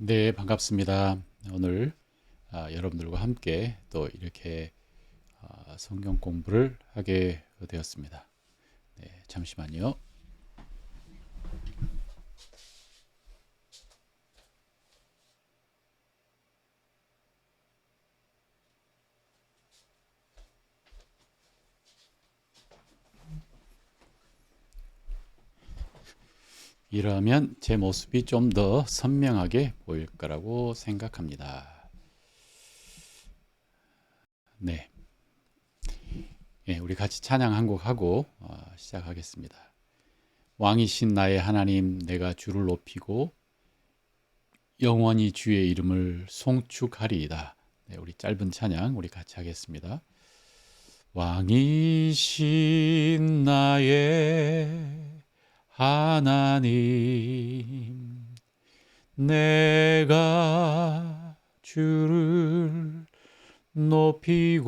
네, 반갑습니다. 오늘 여러분들과 함께 또 이렇게 성경 공부를 하게 되었습니다. 네, 잠시만요. 이러면 제 모습이 좀 더 선명하게 보일 거라고 생각합니다. 네, 우리 같이 찬양 한 곡 하고 시작하겠습니다. 왕이신 나의 하나님, 내가 주를 높이고 영원히 주의 이름을 송축하리이다. 네, 우리 짧은 찬양 우리 같이 하겠습니다. 왕이신 나의 하나님, 내가 주를 높이고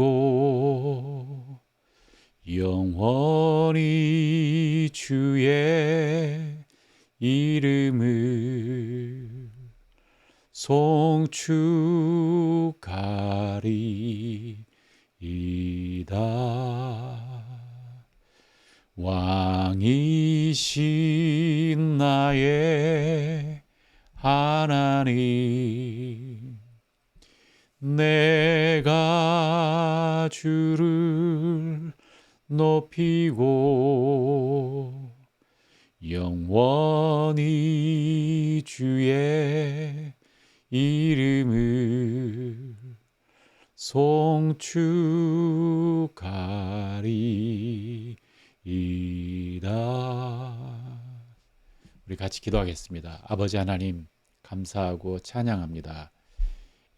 영원히 주의 이름을 송축하리이다. 왕이신 나의 하나님, 내가 주를 높이고 영원히 주의 이름을 송축하리이다. 우리 같이 기도하겠습니다. 아버지 하나님, 감사하고 찬양합니다.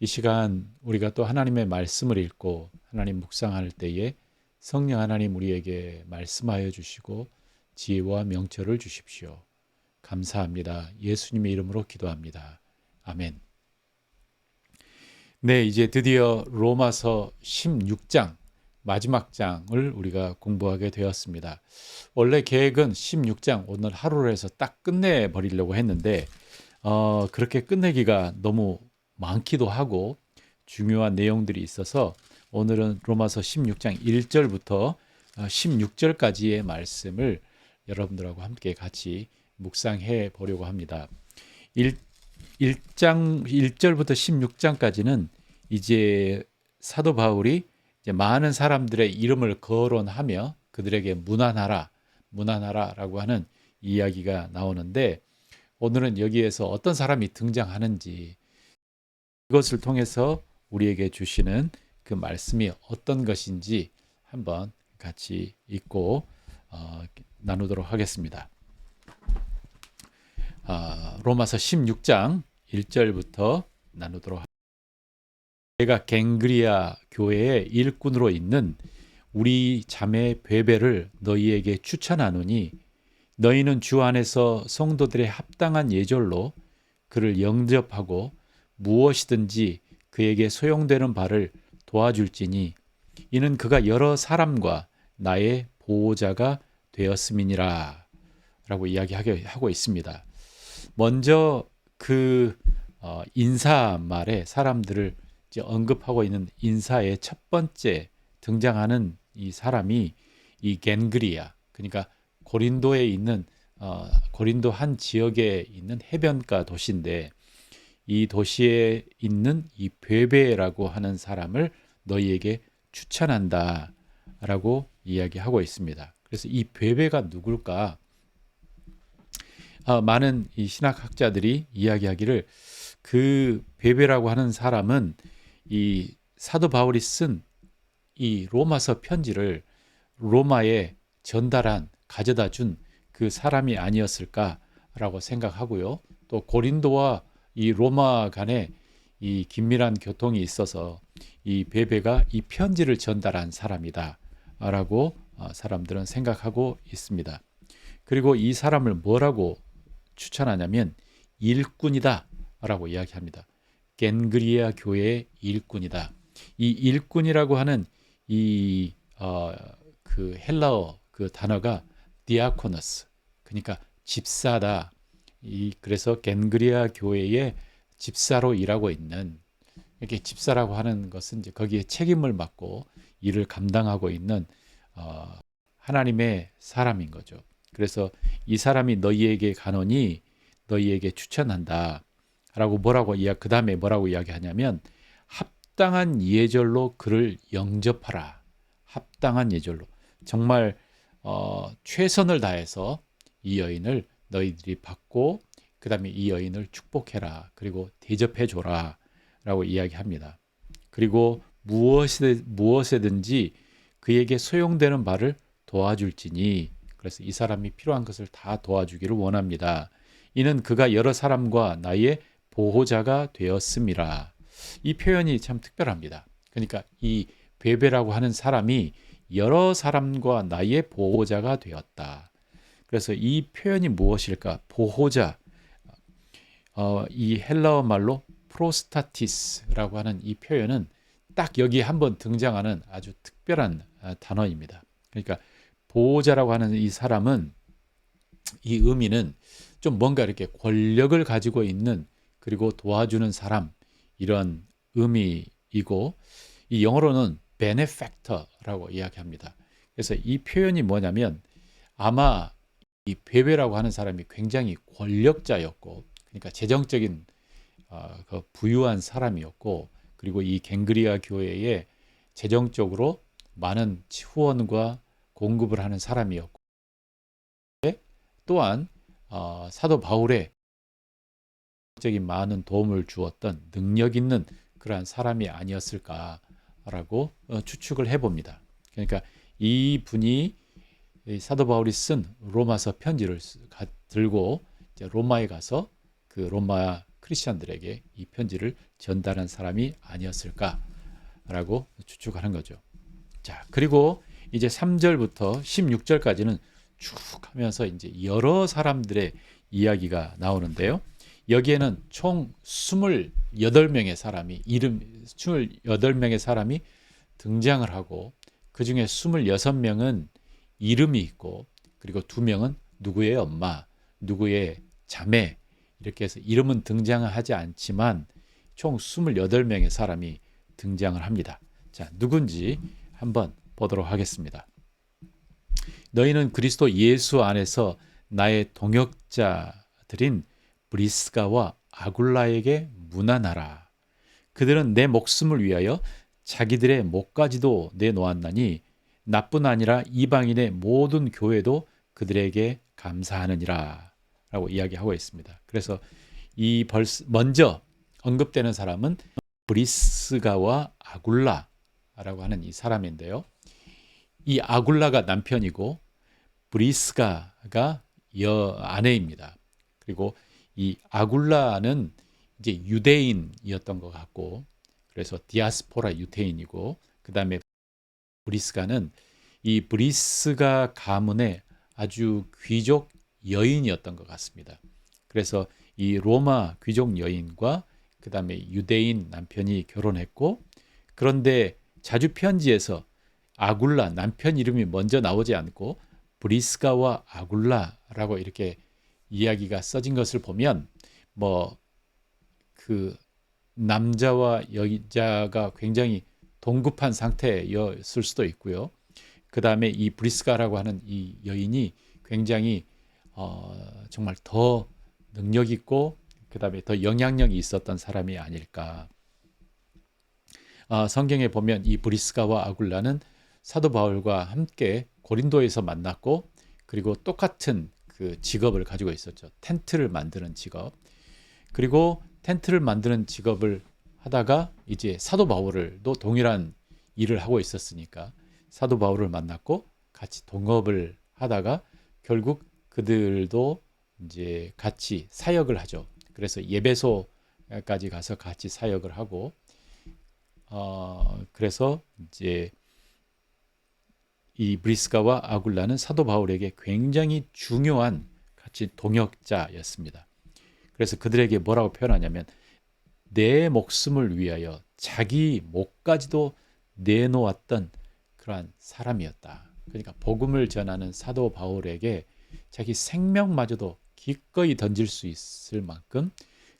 이 시간 우리가 또 하나님의 말씀을 읽고 하나님 묵상할 때에 성령 하나님 우리에게 말씀하여 주시고 지혜와 명철을 주십시오. 감사합니다. 예수님의 이름으로 기도합니다. 아멘. 네, 이제 드디어 로마서 16장 마지막 장을 우리가 공부하게 되었습니다. 원래 계획은 16장 오늘 하루로 해서 딱 끝내버리려고 했는데 그렇게 끝내기가 너무 많기도 하고 중요한 내용들이 있어서 오늘은 로마서 16장 1절부터 16절까지의 말씀을 여러분들하고 함께 같이 묵상해 보려고 합니다. 1장 1절부터 16장까지는 이제 사도 바울이 이제 많은 사람들의 이름을 거론하며 그들에게 문안하라라고 하는 이야기가 나오는데 오늘은 여기에서 어떤 사람이 등장하는지 이것을 통해서 우리에게 주시는 그 말씀이 어떤 것인지 한번 같이 읽고 나누도록 하겠습니다. 로마서 16장 1절부터 나누도록 하겠습니다. 내가 갱그리아 교회의 일꾼으로 있는 우리 자매 베베를 너희에게 추천하노니 너희는 주 안에서 성도들의 합당한 예절로 그를 영접하고 무엇이든지 그에게 소용되는 바를 도와줄지니 이는 그가 여러 사람과 나의 보호자가 되었음이니라 라고 이야기하고 있습니다. 먼저 그 인사말에 사람들을 이제 언급하고 있는 인사의 첫 번째 등장하는 이 사람이 이 겐그리아, 그러니까 고린도에 있는 고린도 한 지역에 있는 해변가 도시인데 이 도시에 있는 이 베베라고 하는 사람을 너희에게 추천한다라고 이야기하고 있습니다. 그래서 이 베베가 누굴까? 많은 이 신학학자들이 이야기하기를 그 베베라고 하는 사람은 이 사도 바울이 쓴 이 로마서 편지를 로마에 전달한 가져다 준 그 사람이 아니었을까라고 생각하고요. 또 고린도와 이 로마 간에 이 긴밀한 교통이 있어서 이 베베가 이 편지를 전달한 사람이다라고 사람들은 생각하고 있습니다. 그리고 이 사람을 뭐라고 추천하냐면 일꾼이다라고 이야기합니다. 겐그리아 교회의 일꾼이다. 이 일꾼이라고 하는 이 그 헬라어 그 단어가 디아코너스, 그러니까 집사다. 그래서 겐그리아 교회의 집사로 일하고 있는, 이렇게 집사라고 하는 것은 이제 거기에 책임을 맡고 일을 감당하고 있는 어, 하나님의 사람인 거죠. 그래서 이 사람이 너희에게 가노니 너희에게 추천한다. 라고 그 다음에 뭐라고 이야기하냐면 합당한 예절로 그를 영접하라. 합당한 예절로. 정말 최선을 다해서 이 여인을 너희들이 받고 그 다음에 이 여인을 축복해라. 그리고 대접해줘라. 라고 이야기합니다. 그리고 무엇에든지 그에게 소용되는 바를 도와줄지니, 그래서 이 사람이 필요한 것을 다 도와주기를 원합니다. 이는 그가 여러 사람과 나의 보호자가 되었음이라. 이 표현이 참 특별합니다. 그러니까 이 베베라고 하는 사람이 여러 사람과 나의 보호자가 되었다. 그래서 이 표현이 무엇일까? 보호자. 이 헬라어 말로 프로스타티스라고 하는 이 표현은 딱 여기 한번 등장하는 아주 특별한 단어입니다. 그러니까 보호자라고 하는 이 사람은, 이 의미는 좀 뭔가 이렇게 권력을 가지고 있는, 그리고 도와주는 사람, 이런 의미이고, 이 영어로는 benefactor라고 이야기합니다. 그래서 이 표현이 뭐냐면 아마 이 베베라고 하는 사람이 굉장히 권력자였고, 그러니까 재정적인 그 부유한 사람이었고, 그리고 이 갱그리아 교회에 재정적으로 많은 후원과 공급을 하는 사람이었고, 또한 사도 바울의 적인 많은 도움을 주었던 능력 있는 그러한 사람이 아니었을까라고 추측을 해봅니다. 그러니까 이 분이 사도 바울이 쓴 로마서 편지를 들고 이제 로마에 가서 그 로마 크리스천들에게 이 편지를 전달한 사람이 아니었을까라고 추측하는 거죠. 자, 그리고 이제 3절부터 16절까지는 쭉 하면서 이제 여러 사람들의 이야기가 나오는데요. 여기에는 총 28명의 사람이 28명의 사람이 등장을 하고, 그 중에 26명은 이름이 있고, 그리고 2명은 누구의 엄마, 누구의 자매, 이렇게 해서 이름은 등장하지 않지만 총 28명의 사람이 등장을 합니다. 자, 누군지 한번 보도록 하겠습니다. 너희는 그리스도 예수 안에서 나의 동역자들인 브리스가와 아굴라에게 문안하라. 그들은 내 목숨을 위하여 자기들의 목까지도 내놓았나니 나뿐 아니라 이방인의 모든 교회도 그들에게 감사하느니라 라고 이야기하고 있습니다. 그래서 먼저 언급되는 사람은 브리스가와 아굴라라고 하는 이 사람인데요. 이 아굴라가 남편이고 브리스가가 아내입니다. 그리고 이 아굴라는 이제 유대인이었던 것 같고, 그래서 디아스포라 유대인이고, 그 다음에 브리스가는 이 브리스가 가문의 아주 귀족 여인이었던 것 같습니다. 그래서 이 로마 귀족 여인과 그 다음에 유대인 남편이 결혼했고, 그런데 자주 편지에서 아굴라 남편 이름이 먼저 나오지 않고 브리스가와 아굴라라고 이렇게 이야기가 써진 것을 보면, 뭐 그 남자와 여자가 굉장히 동급한 상태였을 수도 있고요. 그 다음에 이 브리스가라고 하는 이 여인이 굉장히 정말 더 능력 있고, 그 다음에 더 영향력이 있었던 사람이 아닐까. 성경에 보면 이 브리스가와 아굴라는 사도 바울과 함께 고린도에서 만났고, 그리고 똑같은 그 직업을 가지고 있었죠. 텐트를 만드는 직업. 그리고 텐트를 만드는 직업을 하다가 이제 사도 바울도 동일한 일을 하고 있었으니까 사도 바울을 만났고 같이 동업을 하다가 결국 그들도 이제 같이 사역을 하죠. 그래서 예배소까지 가서 같이 사역을 하고, 그래서 이제 이 브리스가와 아굴라는 사도 바울에게 굉장히 중요한 같이 동역자였습니다. 그래서 그들에게 뭐라고 표현하냐면 내 목숨을 위하여 자기 목까지도 내놓았던 그러한 사람이었다. 그러니까 복음을 전하는 사도 바울에게 자기 생명마저도 기꺼이 던질 수 있을 만큼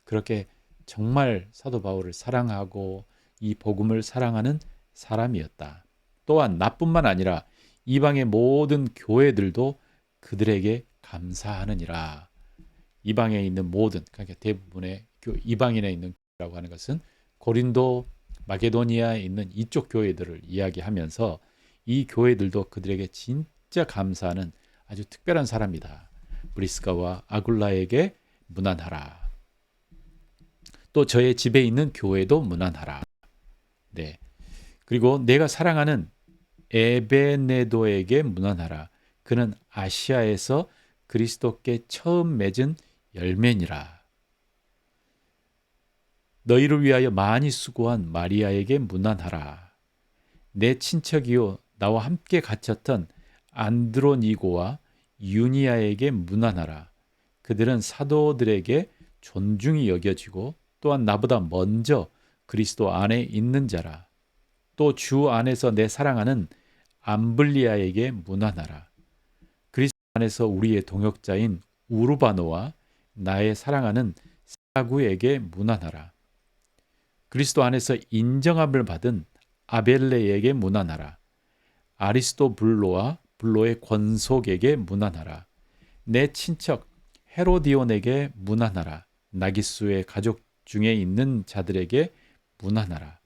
그렇게 정말 사도 바울을 사랑하고 이 복음을 사랑하는 사람이었다. 또한 나뿐만 아니라 이방의 모든 교회들도 그들에게 감사하느니라. 이방에 있는 모든, 그러니까 대부분의 이방인에 있는 교회라고 하는 것은 고린도, 마게도니아에 있는 이쪽 교회들을 이야기하면서 이 교회들도 그들에게 진짜 감사하는 아주 특별한 사람이다. 브리스가와 아굴라에게 문안하라. 또 저의 집에 있는 교회도 문안하라. 네. 그리고 내가 사랑하는 에베네도에게 문안하라. 그는 아시아에서 그리스도께 처음 맺은 열매니라. 너희를 위하여 많이 수고한 마리아에게 문안하라. 내 친척이요 나와 함께 갇혔던 안드로니고와 유니아에게 문안하라. 그들은 사도들에게 존중이 여겨지고 또한 나보다 먼저 그리스도 안에 있는 자라. 또 주 안에서 내 사랑하는 암블리아에게 문안하라. 그리스도 안에서 우리의 동역자인 우르바노와 나의 사랑하는 사구에게 문안하라. 그리스도 안에서 인정함을 받은 아벨레에게 문안하라. 아리스토블로와 블로의 권속에게 문안하라. 내 친척 헤로디온에게 문안하라. 나기수의 가족 중에 있는 자들에게 문안하라.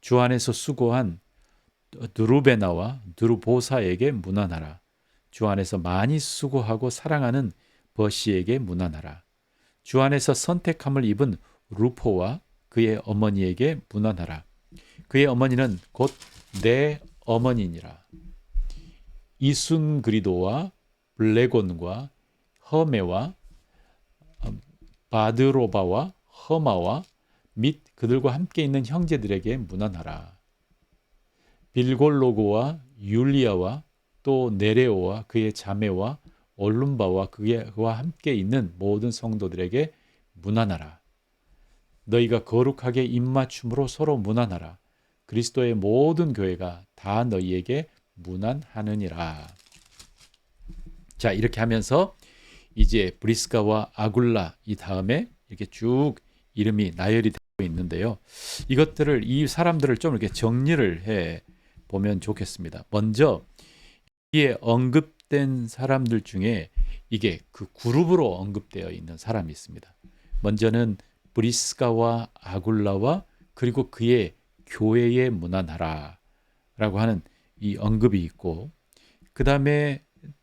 주 안에서 수고한 누르베나와 누르보사에게 문안하라. 주 안에서 많이 수고하고 사랑하는 버시에게 문안하라. 주 안에서 선택함을 입은 루포와 그의 어머니에게 문안하라. 그의 어머니는 곧 내 어머니니라. 이순그리도와 블레곤과 허메와 바드로바와 허마와 및 그들과 함께 있는 형제들에게 문안하라. 빌골로고와 율리아와 또 네레오와 그의 자매와 올룸바와 그와 함께 있는 모든 성도들에게 문안하라. 너희가 거룩하게 입맞춤으로 서로 문안하라. 그리스도의 모든 교회가 다 너희에게 문안하느니라. 자, 이렇게 하면서 이제 브리스가와 아굴라 이 다음에 이렇게 쭉 이름이 나열이 되고 있는데요. 이것들을 이 사람들을 좀 이렇게 정리를 해 보면 좋겠습니다. 먼저 이에 언급된 사람들 중에 이게 그 그룹으로 언급되어 있는 사람이 있습니다. 먼저는 브리스가와 아굴라와 그리고 그의 교회에 문안하라 라고 하는 이 언급이 있고, 그 다음에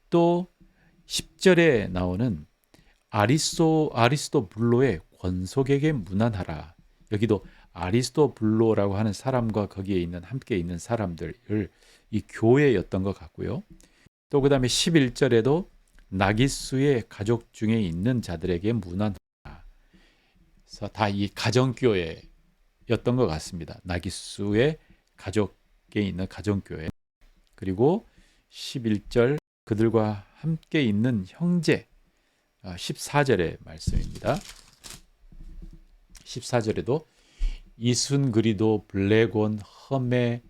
또 10절에 나오는 아리스토블로의 권속에게 문안하라. 여기도 아리스토블로라고 하는 사람과 거기에 있는 함께 있는 사람들을 이 교회였던 것 같고요. 또 그 다음에 11절에도 나기수의 가족 중에 있는 자들에게 문안하라. 그래서 다 이 가정교회였던 것 같습니다. 나기수의 가족에 있는 가정교회. 그리고 11절 그들과 함께 있는 형제, 14절의 말씀입니다. 14절에도 이순그리도, 블레곤, 허메,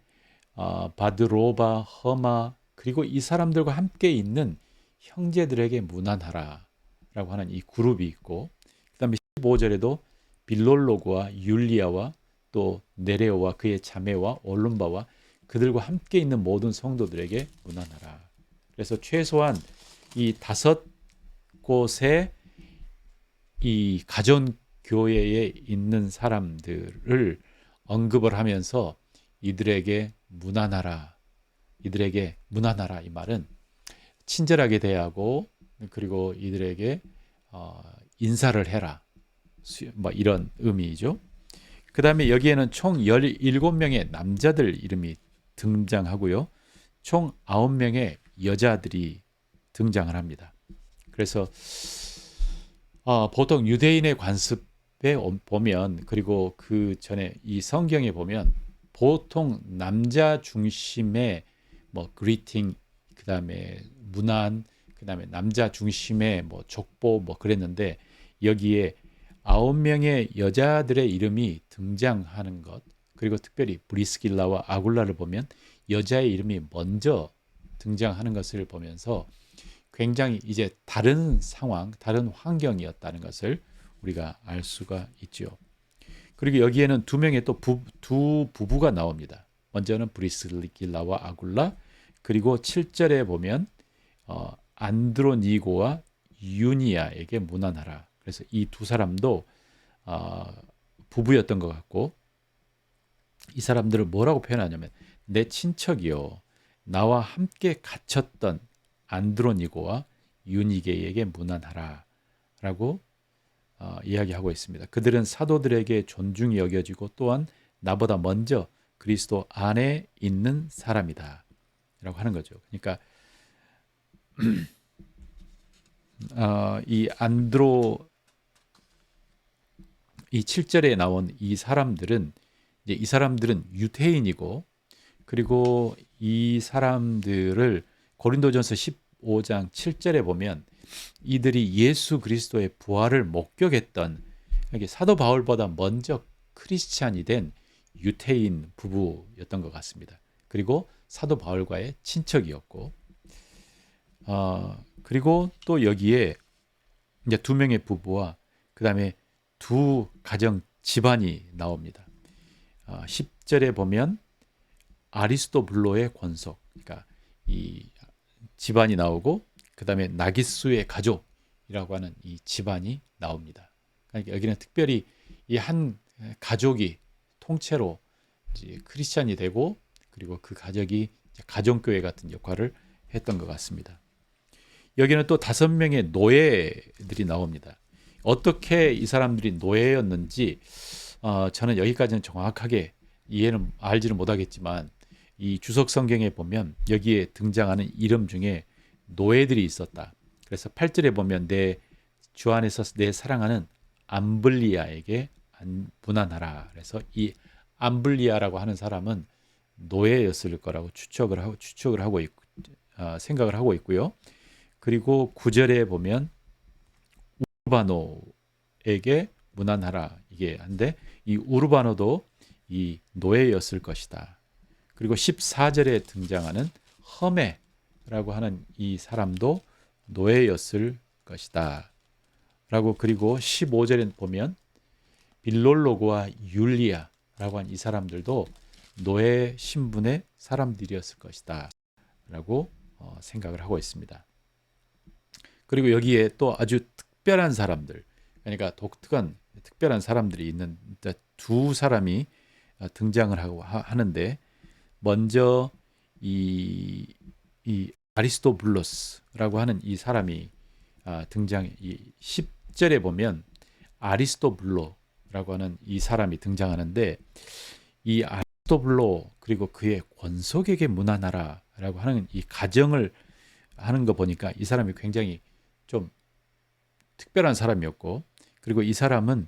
바드로바, 허마, 그리고 이 사람들과 함께 있는 형제들에게 문안하라 라고 하는 이 그룹이 있고, 그 다음에 15절에도 빌롤로고와 율리아와 또 네레오와 그의 자매와 올룸바와 그들과 함께 있는 모든 성도들에게 문안하라. 그래서 최소한 이 5곳의 이 가정교회에 있는 사람들을 언급을 하면서 이들에게 문안하라. 이들에게 문안하라 이 말은 친절하게 대하고 그리고 이들에게 인사를 해라. 뭐 이런 의미이죠. 그 다음에 여기에는 총 17명의 남자들 이름이 등장하고요. 총 9명의 여자들이 등장을 합니다. 그래서 보통 유대인의 관습에 보면, 그리고 그 전에 이 성경에 보면 보통 남자 중심의 뭐 그리팅, 그 다음에 문안, 그 다음에 남자 중심의 뭐 족보 뭐 그랬는데, 여기에 9명의 여자들의 이름이 등장하는 것, 그리고 특별히 브리스길라와 아굴라를 보면 여자의 이름이 먼저 등장하는 것을 보면서 굉장히 이제 다른 상황, 다른 환경이었다는 것을 우리가 알 수가 있죠. 그리고 여기에는 두 명의 두 부부가 나옵니다. 먼저는 브리스길라와 아굴라, 그리고 7절에 보면 안드로니고와 유니아에게 문안하라. 그래서 이 두 사람도 부부였던 것 같고, 이 사람들을 뭐라고 표현하냐면 내 친척이요, 나와 함께 갇혔던 안드로니고와 유니게에게 문안하라 라고 이야기하고 있습니다. 그들은 사도들에게 존중이 여겨지고 또한 나보다 먼저 그리스도 안에 있는 사람이다 라고 하는 거죠. 그러니까 이 7절에 나온 이 사람들은 이제 이 사람들은 유대인이고, 그리고 이 사람들을 고린도전서 15장 7절에 보면 이들이 예수 그리스도의 부활을 목격했던, 이게 사도 바울보다 먼저 크리스찬이 된 유대인 부부였던 것 같습니다. 그리고 사도 바울과의 친척이었고, 그리고 또 여기에 이제 두 명의 부부와 그 다음에 두 가정 집안이 나옵니다. 10절에 보면 아리스토블로의 권속, 그러니까 이 집안이 나오고, 그 다음에 나기수의 가족이라고 하는 이 집안이 나옵니다. 그러니까 여기는 특별히 이 한 가족이 통째로 이제 크리스찬이 되고, 그리고 그 가족이 가정교회 같은 역할을 했던 것 같습니다. 여기는 또 5명의 노예들이 나옵니다. 어떻게 이 사람들이 노예였는지 저는 여기까지는 정확하게 이해는 알지는 못하겠지만, 이 주석 성경에 보면 여기에 등장하는 이름 중에 노예들이 있었다. 그래서 8절에 보면 내 주 안에서 내 사랑하는 암블리아에게 문안하라. 그래서 이 암블리아라고 하는 사람은 노예였을 거라고 추측을 하고 생각을 하고 있고요. 그리고 9절에 보면 우르바노에게 문안하라, 이게 한데 이 우르바노도 이 노예였을 것이다. 그리고 14절에 등장하는 허메라고 하는 이 사람도 노예였을 것이다 라고, 그리고 15절에 보면 빌롤로고와 율리아라고 하는 이 사람들도 노예 신분의 사람들이었을 것이다 라고 생각을 하고 있습니다. 그리고 여기에 또 아주 특별한 사람들, 그러니까 독특한 특별한 사람들이 있는 두 사람이 등장을 하는데, 먼저 이 아리스토블로스라고 하는 이 사람이 이 10절에 보면 아리스토블로라고 하는 이 사람이 등장하는데, 이 아리스토블로 그리고 그의 권속에게 문안하라라고 하는 이 가정을 하는 거 보니까 이 사람이 굉장히 좀 특별한 사람이었고, 그리고 이 사람은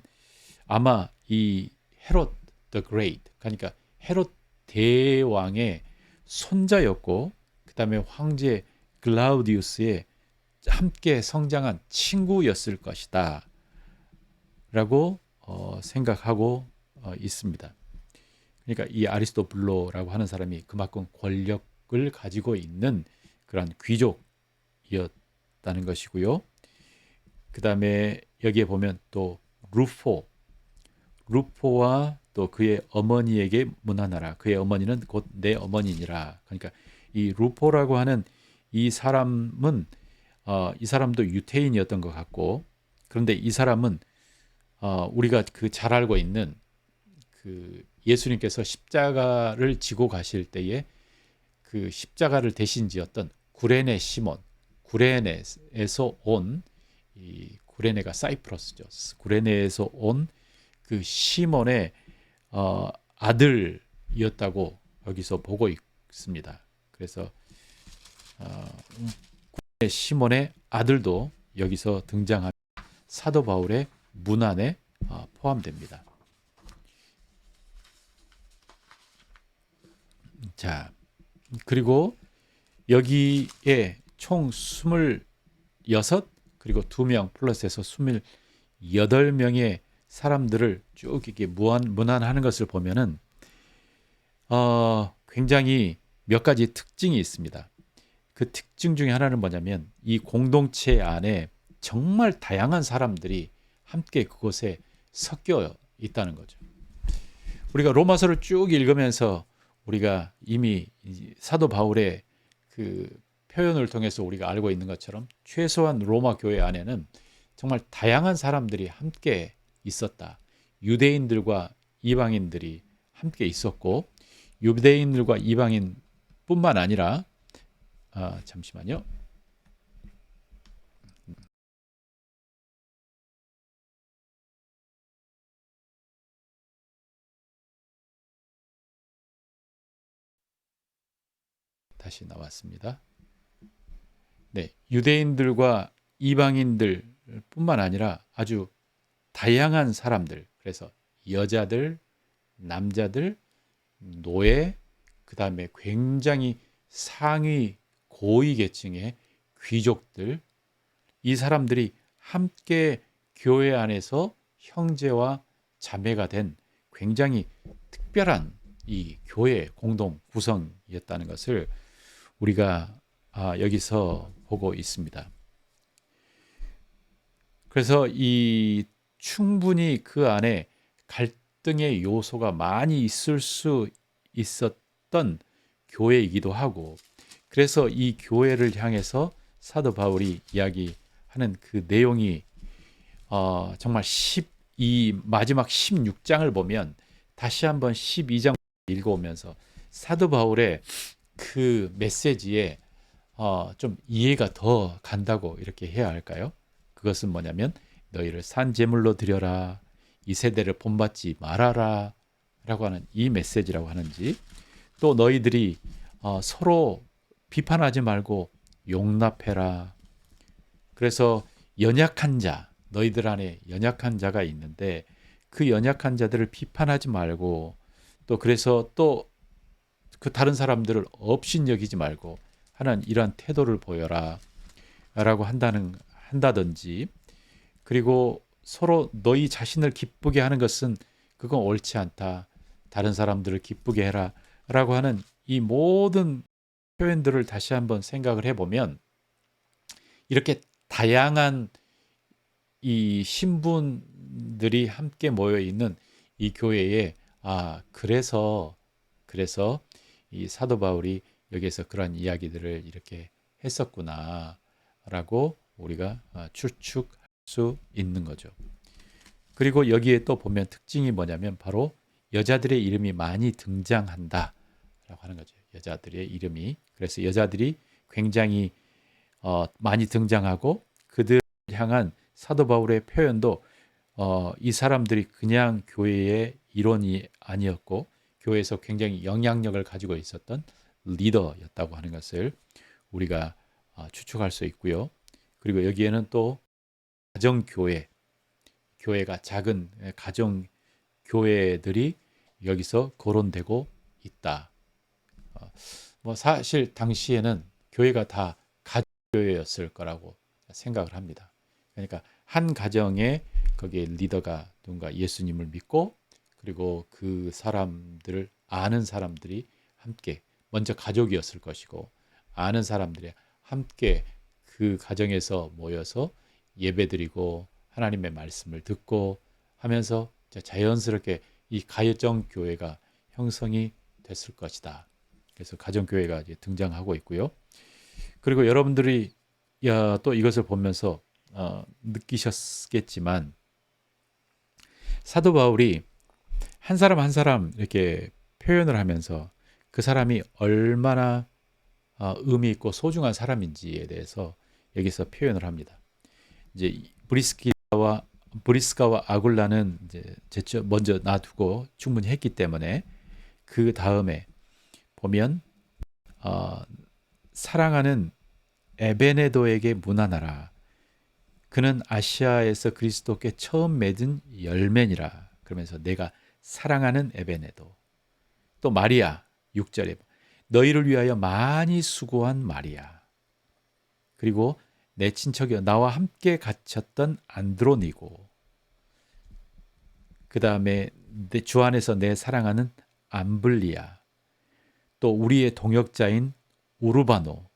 아마 이 헤롯 the Great, 그러니까 헤롯 대왕의 손자였고, 그 다음에 황제 글라우디우스의 함께 성장한 친구였을 것이다 라고 생각하고 있습니다. 그러니까 이 아리스토블로라고 하는 사람이 그만큼 권력을 가지고 있는 그런 귀족이었다는 것이고요. 그 다음에 여기에 보면 또 루포와 또 그의 어머니에게 문안하라. 그의 어머니는 곧 내 어머니니라. 그러니까 이 루포라고 하는 이 사람은 이 사람도 유태인이었던 것 같고, 그런데 이 사람은 우리가 그 잘 알고 있는 그 예수님께서 십자가를 지고 가실 때에 그 십자가를 대신 지었던 구레네 시몬, 구레네에서 온, 이 구레네가 사이프러스죠. 구레네에서 온 그 시몬의 아들이었다고 여기서 보고 있습니다. 그래서 구레네 시몬의 아들도 여기서 등장하는 사도 바울의 문안에 포함됩니다. 자, 그리고 여기에 총 26, 그리고 2명 플러스해서 28명의 사람들을 쭉 이렇게 문안하는 것을 보면은 굉장히 몇 가지 특징이 있습니다. 그 특징 중에 하나는 뭐냐면 이 공동체 안에 정말 다양한 사람들이 함께 그곳에 섞여 있다는 거죠. 우리가 로마서를 쭉 읽으면서 우리가 이미 사도 바울의 그 표현을 통해서 우리가 알고 있는 것처럼 최소한 로마 교회 안에는 정말 다양한 사람들이 함께 있었다. 유대인들과 이방인들이 함께 있었고, 유대인들과 이방인뿐만 아니라 잠시만요. 다시 나왔습니다. 네, 유대인들과 이방인들뿐만 아니라 아주 다양한 사람들, 그래서 여자들, 남자들, 노예, 그 다음에 굉장히 상위 고위 계층의 귀족들, 이 사람들이 함께 교회 안에서 형제와 자매가 된 굉장히 특별한 이 교회 공동 구성이었다는 것을 우리가 여기서 보고 있습니다. 그래서 이 충분히 그 안에 갈등의 요소가 많이 있을 수 있었던 교회이기도 하고, 그래서 이 교회를 향해서 사도 바울이 이야기하는 그 내용이 정말 이 마지막 16장을 보면 다시 한번 12장 읽어오면서 사도 바울의 그 메시지에 좀 이해가 더 간다고 이렇게 해야 할까요? 그것은 뭐냐면 너희를 산 제물로 드려라, 이 세대를 본받지 말아라 라고 하는 이 메시지라고 하는지, 또 너희들이 서로 비판하지 말고 용납해라. 그래서 연약한 자, 너희들 안에 연약한 자가 있는데 그 연약한 자들을 비판하지 말고, 또 그래서 또 그 다른 사람들을 업신여기지 말고 하는 이러한 태도를 보여라 라고 한다든지, 그리고 서로 너희 자신을 기쁘게 하는 것은 그건 옳지 않다, 다른 사람들을 기쁘게 해라 라고 하는 이 모든 표현들을 다시 한번 생각을 해보면, 이렇게 다양한 이 신분들이 함께 모여 있는 이 교회에 그래서 이 사도 바울이 여기에서 그런 이야기들을 이렇게 했었구나라고 우리가 추측할 수 있는 거죠. 그리고 여기에 또 보면 특징이 뭐냐면 바로 여자들의 이름이 많이 등장한다라고 하는 거죠. 여자들의 이름이, 그래서 여자들이 굉장히 많이 등장하고, 그들을 향한 사도 바울의 표현도 이 사람들이 그냥 교회의 일원이 아니었고 교회에서 굉장히 영향력을 가지고 있었던 리더였다고 하는 것을 우리가 추측할 수 있고요. 그리고 여기에는 또 가정교회, 교회가 작은 가정 교회들이 여기서 거론되고 있다. 뭐 사실 당시에는 교회가 다 가정교회였을 거라고 생각을 합니다. 그러니까 한 가정에 거기에 리더가 누군가 예수님을 믿고, 그리고 그 사람들을 아는 사람들이 함께, 먼저 가족이었을 것이고 아는 사람들이 함께 그 가정에서 모여서 예배드리고 하나님의 말씀을 듣고 하면서 자연스럽게 이 가정 교회가 형성이 됐을 것이다. 그래서 가정 교회가 이제 등장하고 있고요. 그리고 여러분들이 또 이것을 보면서 느끼셨겠지만, 사도 바울이 한 사람 한 사람 이렇게 표현을 하면서 그 사람이 얼마나 의미 있고 소중한 사람인지에 대해서 여기서 표현을 합니다. 이제 브리스가와 아굴라는 이제 먼저 놔두고 충분히 했기 때문에, 그 다음에 보면 사랑하는 에베네도에게 문안하라. 그는 아시아에서 그리스도께 처음 맺은 열매니라. 그러면서 내가 사랑하는 에베네도. 또 마리아 6절에 너희를 위하여 많이 수고한 마리아. 그리고 내 친척이여 나와 함께 갇혔던 안드로니고. 그 다음에 주 안에서 내 사랑하는 암블리아. 또 우리의 동역자인 우르바노.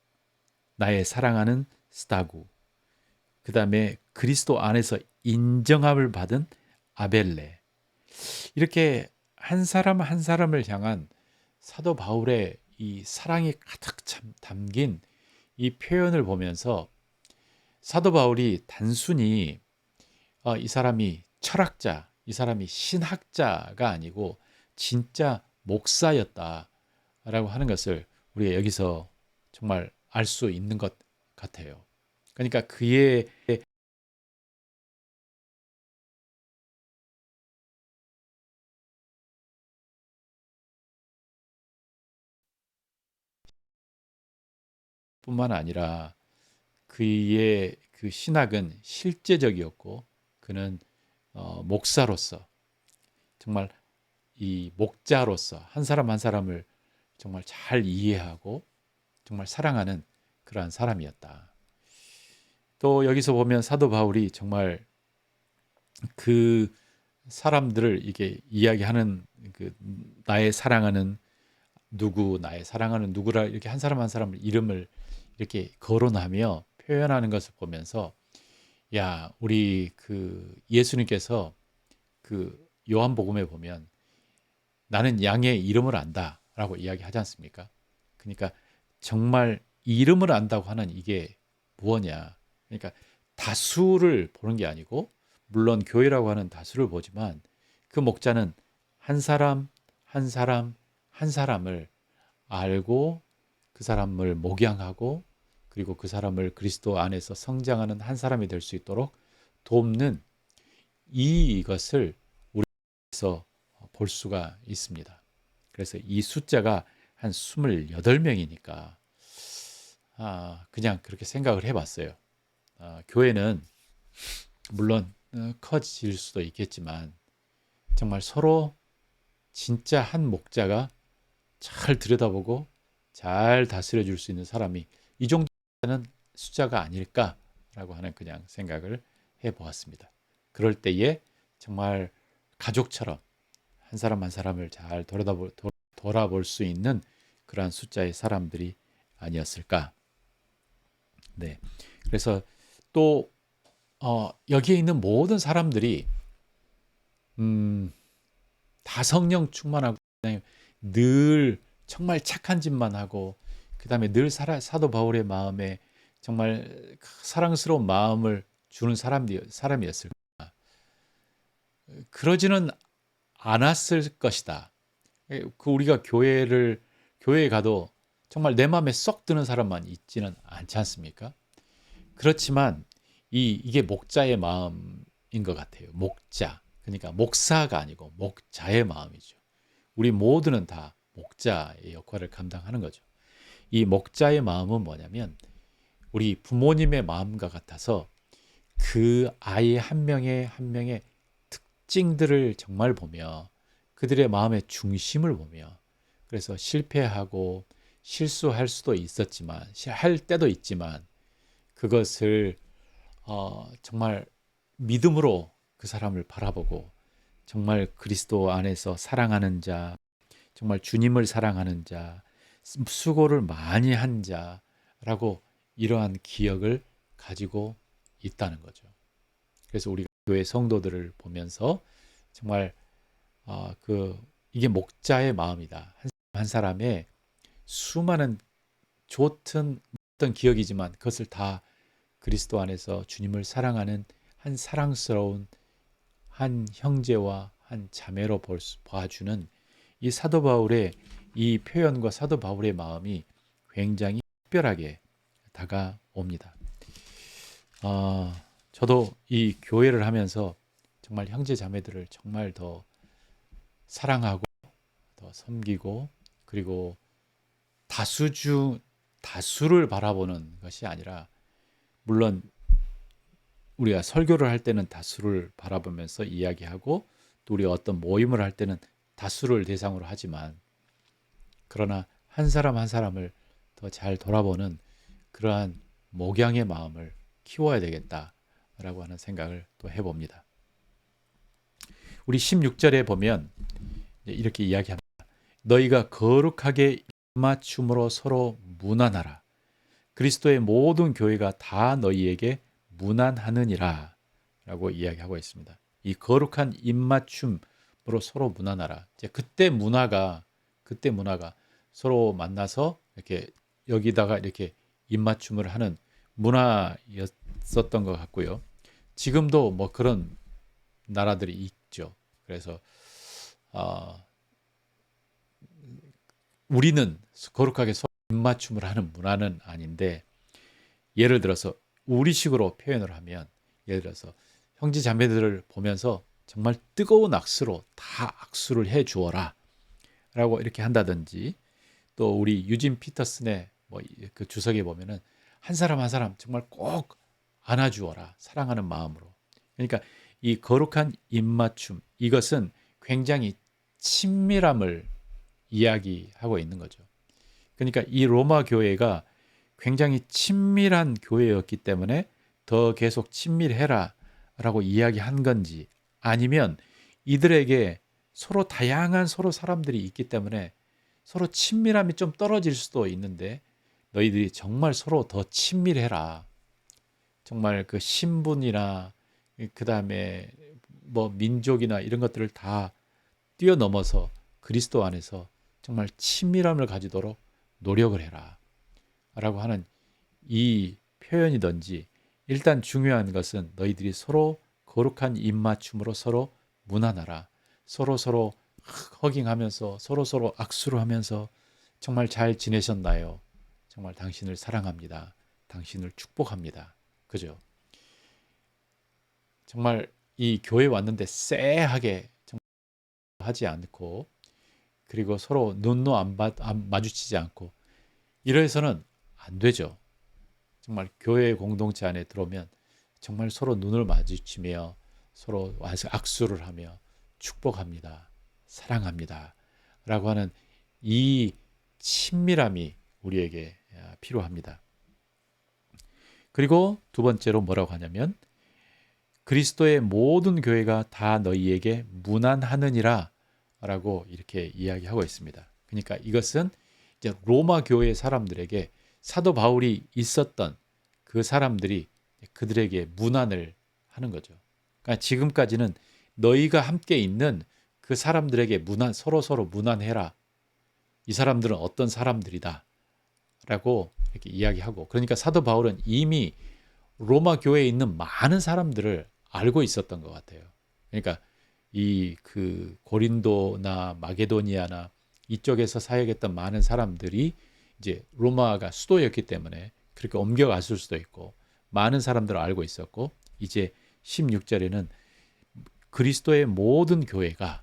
나의 사랑하는 스타구. 그 다음에 그리스도 안에서 인정함을 받은 아벨레. 이렇게 한 사람 한 사람을 향한 사도 바울의 이 사랑이 가득 참 담긴 이 표현을 보면서 사도 바울이 단순히 이 사람이 철학자, 이 사람이 신학자가 아니고 진짜 목사였다라고 하는 것을 우리가 여기서 정말 알 수 있는 것 같아요. 그러니까 그의 뿐만 아니라 그의 그 신학은 실제적이었고 그는 목사로서 정말 이 목자로서 한 사람 한 사람을 정말 잘 이해하고 정말 사랑하는 그러한 사람이었다. 또 여기서 보면 사도 바울이 정말 그 사람들을 이게 이야기하는 그 나의 사랑하는 누구, 나의 사랑하는 누구라 이렇게 한 사람 한 사람을 이름을 이렇게 거론하며 표현하는 것을 보면서 야, 우리 그 예수님께서 그 요한복음에 보면 나는 양의 이름을 안다라고 이야기하지 않습니까? 그러니까 정말 이름을 안다고 하는 이게 무엇냐? 그러니까 다수를 보는 게 아니고 물론 교회라고 하는 다수를 보지만 그 목자는 한 사람 한 사람 한 사람을 알고 그 사람을 목양하고 그리고 그 사람을 그리스도 안에서 성장하는 한 사람이 될 수 있도록 돕는 이것을 우리에서 볼 수가 있습니다. 그래서 이 숫자가 한 28명이니까 그냥 그렇게 생각을 해봤어요. 교회는 물론 커질 수도 있겠지만 정말 서로 진짜 한 목자가 잘 들여다보고 잘 다스려 줄 수 있는 사람이 이 정도는 숫자가 아닐까라고 하는 그냥 생각을 해보았습니다. 그럴 때에 정말 가족처럼 한 사람 한 사람을 잘 돌아볼 수 있는 그러한 숫자의 사람들이 아니었을까. 네. 그래서 또 여기에 있는 모든 사람들이 다 성령 충만하고 늘 정말 착한 짓만 하고 그다음에 늘 사도 바울의 마음에 정말 사랑스러운 마음을 주는 사람이었을까? 그러지는 않았을 것이다. 그 우리가 교회에 가도 정말 내 마음에 쏙 드는 사람만 있지는 않지 않습니까? 그렇지만 이게 목자의 마음인 것 같아요. 목자. 그러니까 목사가 아니고 목자의 마음이죠. 우리 모두는 다 목자의 역할을 감당하는 거죠. 이 목자의 마음은 뭐냐면 우리 부모님의 마음과 같아서 그 아이 한 명의 한 명의 특징들을 정말 보며 그들의 마음의 중심을 보며 그래서 실패하고 실수할 수도 있었지만 할 때도 있지만 그것을 정말 믿음으로 그 사람을 바라보고 정말 그리스도 안에서 사랑하는 자, 정말 주님을 사랑하는 자, 수고를 많이 한 자라고 이러한 기억을 가지고 있다는 거죠. 그래서 우리가 교회 성도들을 보면서 정말 이게 목자의 마음이다. 한 사람의 수많은 좋든 어떤 기억이지만 그것을 다 그리스도 안에서 주님을 사랑하는 한 사랑스러운 한 형제와 한 자매로 봐주는 이 사도 바울의 이 표현과 사도 바울의 마음이 굉장히 특별하게 다가옵니다. 저도 이 교회를 하면서 정말 형제 자매들을 정말 더 사랑하고 더 섬기고 그리고 다수를 바라보는 것이 아니라 물론 우리가 설교를 할 때는 다수를 바라보면서 이야기하고 또 우리가 어떤 모임을 할 때는 다수를 대상으로 하지만 그러나 한 사람 한 사람을 더 잘 돌아보는 그러한 목양의 마음을 키워야 되겠다라고 하는 생각을 또 해봅니다. 우리 16절에 보면 이렇게 이야기합니다. 너희가 거룩하게 입맞춤으로 서로 문안하라. 그리스도의 모든 교회가 다 너희에게 문안하느니라 라고 이야기하고 있습니다. 이 거룩한 입맞춤 서로 무난하라. 이제 그때 문화가 서로 만나서 이렇게 여기다가 이렇게 입맞춤을 하는 문화였었던 것 같고요. 지금도 뭐 그런 나라들이 있죠. 그래서 어, 우리는 거룩하게 서로 입맞춤을 하는 문화는 아닌데, 예를 들어서 우리식으로 표현을 하면, 예를 들어서 형제 자매들을 보면서 정말 뜨거운 악수로 다 악수를 해 주어라 라고 이렇게 한다든지, 또 우리 유진 피터슨의 뭐 그 주석에 보면은 한 사람 한 사람 정말 꼭 안아주어라 사랑하는 마음으로. 그러니까 이 거룩한 입맞춤, 이것은 굉장히 친밀함을 이야기하고 있는 거죠. 그러니까 이 로마 교회가 굉장히 친밀한 교회였기 때문에 더 계속 친밀해라 라고 이야기한 건지, 아니면 이들에게 서로 다양한 서로 사람들이 있기 때문에 서로 친밀함이 좀 떨어질 수도 있는데, 너희들이 정말 서로 더 친밀해라. 정말 그 신분이나 그 다음에 뭐 민족이나 이런 것들을 다 뛰어넘어서 그리스도 안에서 정말 친밀함을 가지도록 노력을 해라 라고 하는 이 표현이든지, 일단 중요한 것은 너희들이 서로 거룩한 입맞춤으로 서로 무난하라. 서로 허깅하면서 서로 악수를 하면서 정말 잘 지내셨나요? 정말 당신을 사랑합니다. 당신을 축복합니다. 그죠? 정말 이 교회 왔는데 쎄하게 하지 않고, 그리고 서로 눈도 안 마주치지 않고 이래서는 안 되죠. 정말 교회 공동체 안에 들어오면 정말 서로 눈을 마주치며 서로 와서 악수를 하며 축복합니다. 사랑합니다. 라고 하는 이 친밀함이 우리에게 필요합니다. 그리고 두 번째로 뭐라고 하냐면, 그리스도의 모든 교회가 다 너희에게 문안하느니라 라고 이렇게 이야기하고 있습니다. 그러니까 이것은 이제 로마 교회 사람들에게 사도 바울이 있었던 그 사람들이 그들에게 문안을 하는 거죠. 그러니까 지금까지는 너희가 함께 있는 그 사람들에게 서로 문안해라. 이 사람들은 어떤 사람들이다 라고 이렇게 이야기하고, 그러니까 사도 바울은 이미 로마 교회에 있는 많은 사람들을 알고 있었던 것 같아요. 그러니까 이 그 고린도나 마게도니아나 이쪽에서 사역했던 많은 사람들이 이제 로마가 수도였기 때문에 그렇게 옮겨갔을 수도 있고, 많은 사람들을 알고 있었고, 이제 16절에는 그리스도의 모든 교회가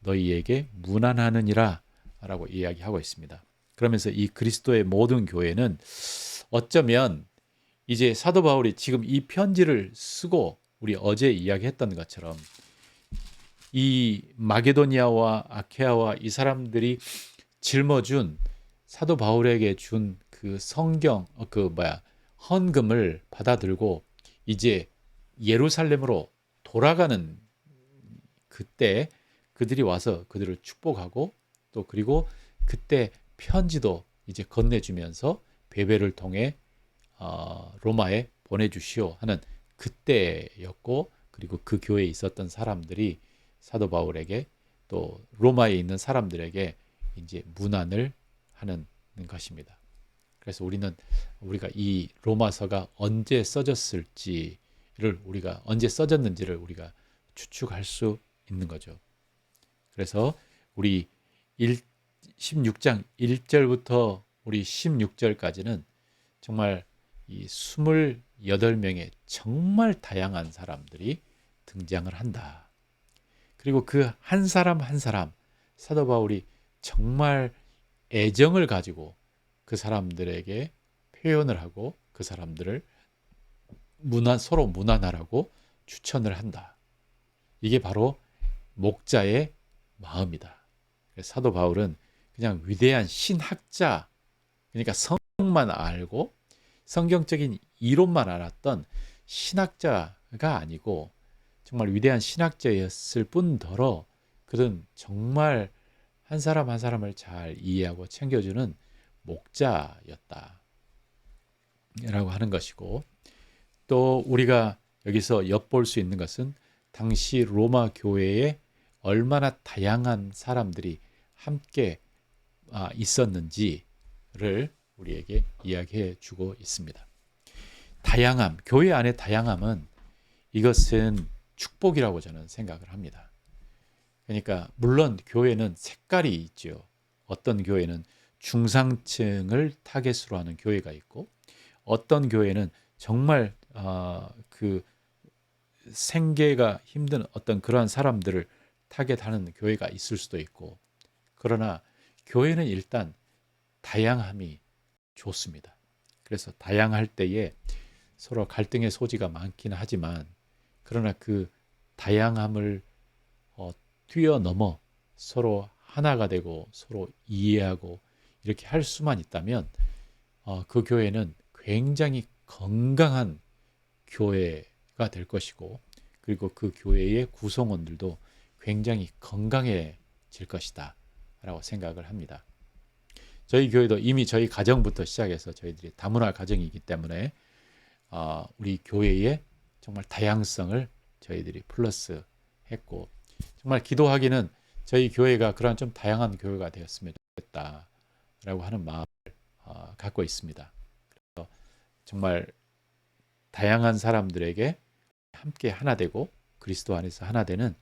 너희에게 문안하느니라 라고 이야기하고 있습니다. 그러면서 이 그리스도의 모든 교회는 어쩌면 이제 사도 바울이 지금 이 편지를 쓰고 우리 어제 이야기했던 것처럼 이 마게도니아와 아케아와 이 사람들이 짊어준 사도 바울에게 준 그 성경 헌금을 받아들고 이제 예루살렘으로 돌아가는 그때 그들이 와서 그들을 축복하고, 또 그리고 그때 편지도 이제 건네주면서 베베를 통해 로마에 보내주시오 하는 그때였고, 그리고 그 교회에 있었던 사람들이 사도 바울에게 또 로마에 있는 사람들에게 이제 문안을 하는 것입니다. 그래서 우리가 이 로마서가 언제 써졌는지를 우리가 추측할 수 있는 거죠. 그래서 우리 16장 1절부터 우리 16절까지는 정말 이 28명의 정말 다양한 사람들이 등장을 한다. 그리고 그 한 사람 한 사람 사도 바울이 정말 애정을 가지고 그 사람들에게 표현을 하고 그 사람들을 서로 문안하라고 추천을 한다. 이게 바로 목자의 마음이다. 사도 바울은 그냥 위대한 신학자, 그러니까 성만 알고 성경적인 이론만 알았던 신학자가 아니고 정말 위대한 신학자였을 뿐더러 그는 정말 한 사람 한 사람을 잘 이해하고 챙겨주는 목자였다 라고 하는 것이고, 또 우리가 여기서 엿볼 수 있는 것은 당시 로마 교회의 얼마나 다양한 사람들이 함께 있었는지를 우리에게 이야기해 주고 있습니다. 다양함, 교회 안의 다양함은 이것은 축복이라고 저는 생각을 합니다. 그러니까 물론 교회는 색깔이 있죠. 어떤 교회는 중상층을 타겟으로 하는 교회가 있고 어떤 교회는 정말 그 생계가 힘든 어떤 그러한 사람들을 타겟하는 교회가 있을 수도 있고 그러나 교회는 일단 다양함이 좋습니다. 그래서 다양할 때에 서로 갈등의 소지가 많긴 하지만 그러나 그 다양함을 뛰어넘어 서로 하나가 되고 서로 이해하고 이렇게 할 수만 있다면 그 교회는 굉장히 건강한 교회가 될 것이고 그리고 그 교회의 구성원들도 굉장히 건강해질 것이다 라고 생각을 합니다. 저희 교회도 이미 저희 가정부터 시작해서 저희들이 다문화 가정이기 때문에 우리 교회의 정말 다양성을 저희들이 플러스 했고 정말 기도하기는 저희 교회가 그런 좀 다양한 교회가 되었으면 좋겠다라고 하는 마음을 갖고 있습니다. 그래서 정말 다양한 사람들에게 함께 하나 되고 그리스도 안에서 하나 되는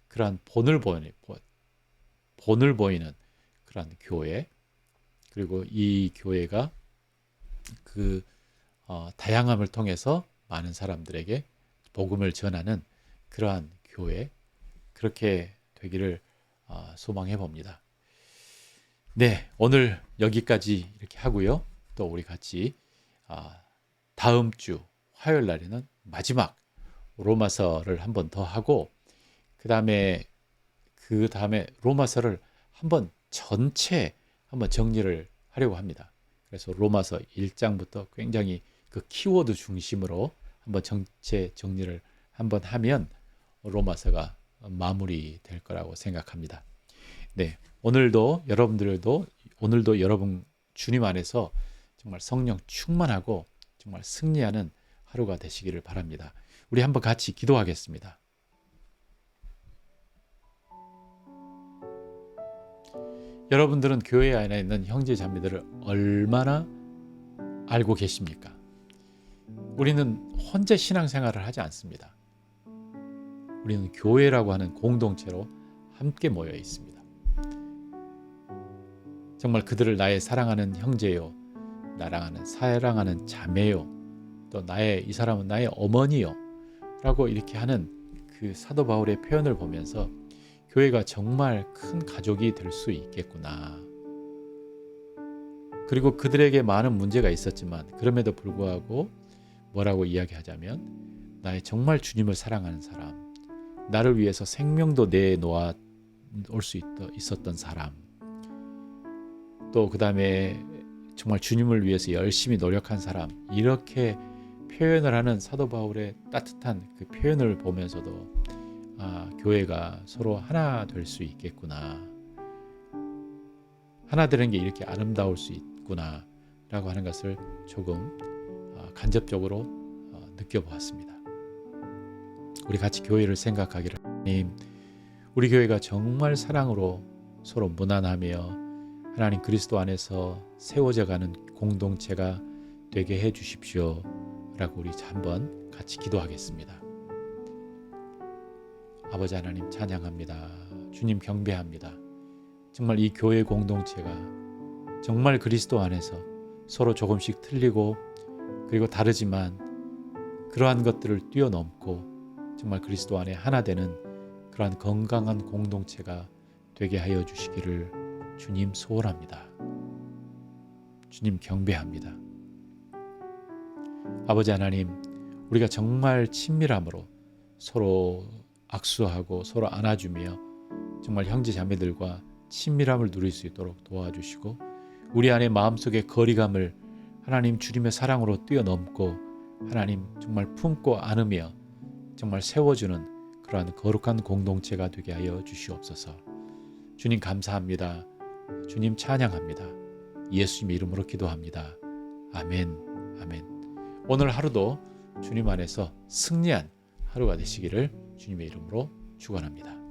그러한 본을 보이는 그러한 교회 그리고 이 교회가 그 다양함을 통해서 많은 사람들에게 복음을 전하는 그러한 교회 그렇게 되기를 소망해 봅니다. 네, 오늘 여기까지 이렇게 하고요. 또 우리 같이 다음 주 화요일 날에는 마지막 로마서를 한 번 더 하고 그 다음에 로마서를 한번 전체 한번 정리를 하려고 합니다. 그래서 로마서 1장부터 굉장히 그 키워드 중심으로 한번 전체 정리를 한번 하면 로마서가 마무리될 거라고 생각합니다. 네, 오늘도 여러분 주님 안에서 정말 성령 충만하고 정말 승리하는 하루가 되시기를 바랍니다. 우리 한번 같이 기도하겠습니다. 여러분들은 교회 안에 있는 형제 자매들을 얼마나 알고 계십니까? 우리는 혼자 신앙생활을 하지 않습니다. 우리는 교회라고 하는 공동체로 함께 모여 있습니다. 정말 그들을 나의 사랑하는 형제요, 사랑하는 자매요, 또 이 사람은 나의 어머니요 라고 이렇게 하는 그 사도 바울의 표현을 보면서 교회가 정말 큰 가족이 될 수 있겠구나. 그리고 그들에게 많은 문제가 있었지만 그럼에도 불구하고 뭐라고 이야기하자면 나의 정말 주님을 사랑하는 사람, 나를 위해서 생명도 내놓아 올 수 있었던 사람, 또 그 다음에 정말 주님을 위해서 열심히 노력한 사람, 이렇게 표현을 하는 사도 바울의 따뜻한 그 표현을 보면서도 교회가 서로 하나 될 수 있겠구나, 하나 되는 게 이렇게 아름다울 수 있구나 라고 하는 것을 조금 간접적으로 느껴보았습니다. 우리 같이 교회를 생각하기를 하나님, 우리 교회가 정말 사랑으로 서로 무난하며 하나님 그리스도 안에서 세워져 가는 공동체가 되게 해 주십시오 라고 우리 한번 같이 기도하겠습니다. 아버지 하나님 찬양합니다. 주님 경배합니다. 정말 이 교회 공동체가 정말 그리스도 안에서 서로 조금씩 틀리고 그리고 다르지만 그러한 것들을 뛰어넘고 정말 그리스도 안에 하나 되는 그러한 건강한 공동체가 되게 하여 주시기를 주님 소원합니다. 주님 경배합니다. 아버지 하나님, 우리가 정말 친밀함으로 서로 악수하고 서로 안아주며 정말 형제 자매들과 친밀함을 누릴 수 있도록 도와주시고 우리 안에 마음속의 거리감을 하나님 주님의 사랑으로 뛰어넘고 하나님 정말 품고 안으며 정말 세워주는 그러한 거룩한 공동체가 되게 하여 주시옵소서. 주님 감사합니다. 주님 찬양합니다. 예수님 이름으로 기도합니다. 아멘. 아멘. 오늘 하루도 주님 안에서 승리한 하루가 되시기를 주님의 이름으로 축원합니다.